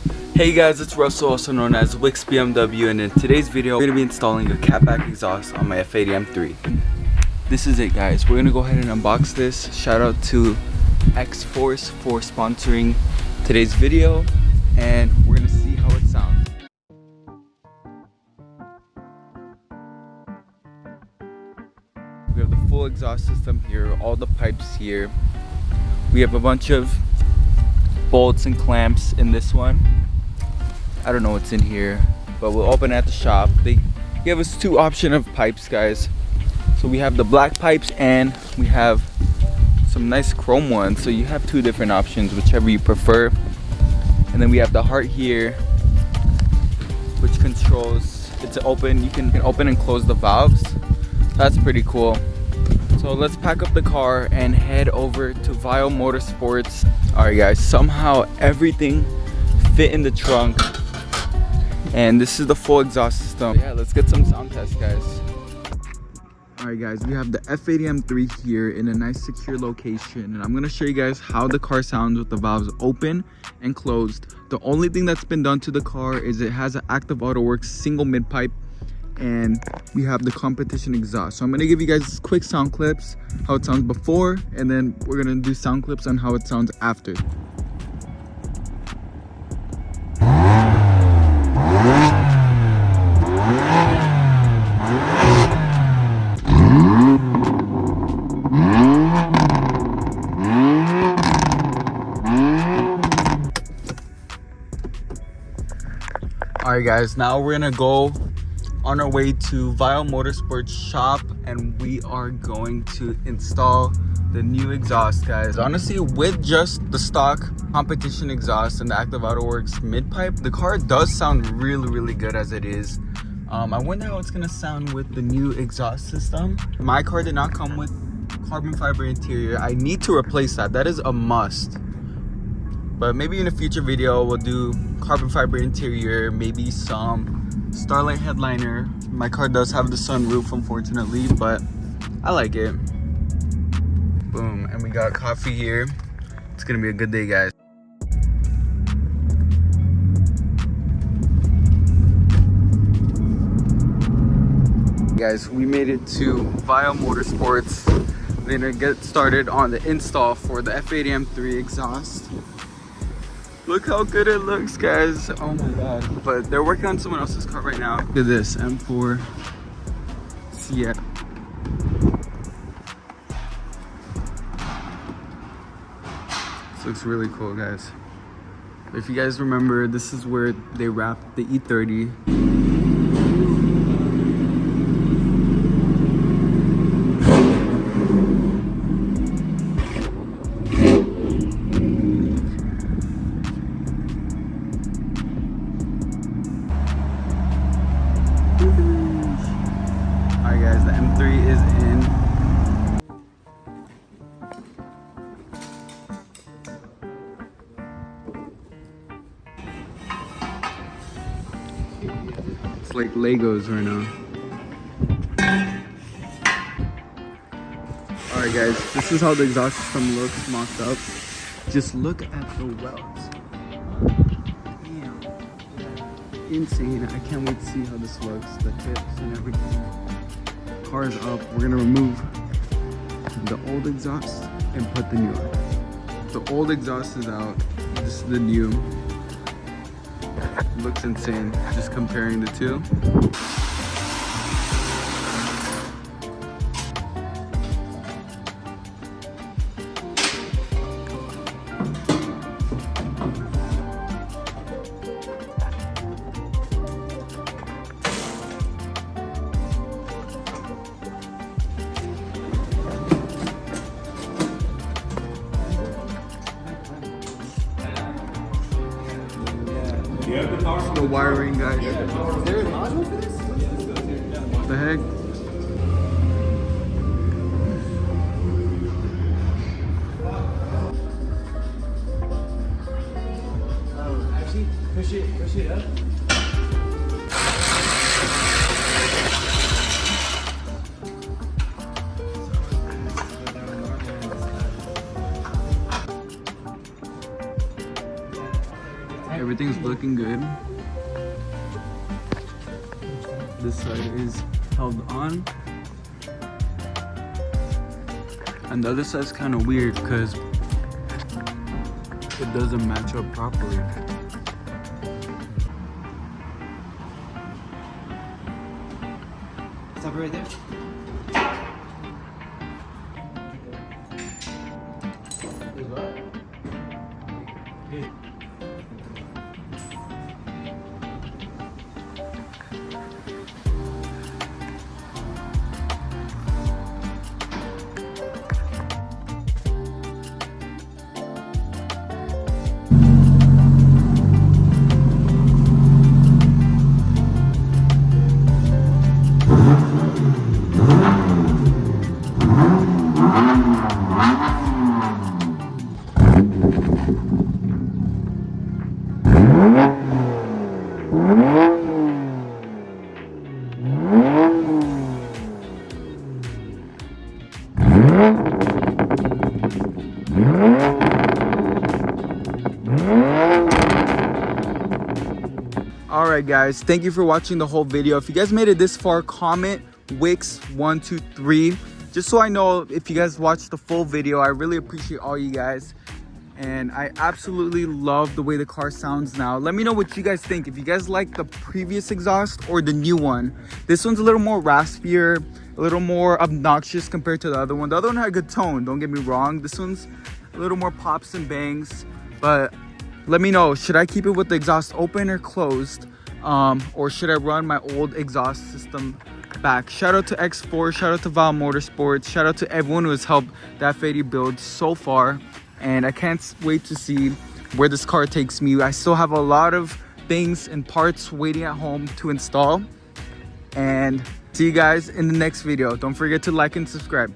Hey guys, it's Russell, also known as Wix BMW, and in today's video, we're going to be installing a catback exhaust on my F80 M3. This is it guys, we're going to go ahead and unbox this. Shout out to XForce for sponsoring today's video, and we're going to see how it sounds. We have the full exhaust system here, all the pipes here. We have a bunch of bolts and clamps in this one. I don't know what's in here, but we'll open it at the shop. They give us two options of pipes, guys. So we have the black pipes and we have some nice chrome ones. So you have two different options, whichever you prefer. And then we have the heart here, which controls it to open. You can open and close the valves. That's pretty cool. So let's pack up the car and head over to Vile Motorsports. Alright guys, somehow everything fit in the trunk. And this is the full exhaust system. Yeah, let's get some sound tests, guys. Alright guys, we have the F80 M3 here in a nice secure location. And I'm going to show you guys how the car sounds with the valves open and closed. The only thing that's been done to the car is it has an Active Auto Works single mid pipe. And we have the competition exhaust. So I'm going to give you guys quick sound clips, how it sounds before. And then we're going to do sound clips on how it sounds after. Alright guys, now we're gonna go on our way to Vile Motorsports shop and we are going to install the new exhaust, guys. Honestly, with just the stock competition exhaust and the Active Auto Works mid pipe, the car does sound really good as it is. I wonder how it's gonna sound with the new exhaust system. My car did not come with carbon fiber interior. I need to replace that. That is a must. But maybe in a future video we'll do carbon fiber interior, maybe some Starlight headliner. My car does have the sunroof, unfortunately, but I like it. Boom, and we got coffee here. It's gonna be a good day, guys. Guys, we made it to Vile Motorsports. We're gonna get started on the install for the F80 M3 exhaust. Look how good it looks, guys. Oh my god. But they're working on someone else's car right now. Look at this, M4 CX. This looks really cool, guys. If you guys remember, this is where they wrapped the E30. Alright guys, the M3 is in. It's like Legos right now. Alright guys, this is how the exhaust system looks mocked up. Just look at the welds. Damn. Insane. I can't wait to see how this looks. The hips and everything. Car is up. We're gonna remove the old exhaust and put the new one. The old exhaust is out. This is the new. It looks insane. Just comparing the two. The wiring, guys. Is there a module for this? What the heck? Actually, push it up. everything's looking good. This side is held on. And the other side's kind of weird because it doesn't match up properly. Stop it right there. Alright guys, thank you for watching the whole video. If you guys made it this far, comment Wix123 just so I know if you guys watched the full video. I really appreciate all you guys, and I absolutely love the way the car sounds now. Let me know what you guys think, if you guys like the previous exhaust or the new one. This one's a little more raspier, a little more obnoxious compared to the other one. The other one had a good tone, don't get me wrong. This one's a little more pops and bangs, but let me know, should I keep it with the exhaust open or closed? Or should I run my old exhaust system back? Shout out to XForce, shout out to Val Motorsports, shout out to everyone who has helped the F80 build so far. And I can't wait to see where this car takes me. I still have a lot of things and parts waiting at home to install. And see you guys in the next video. Don't forget to like and subscribe.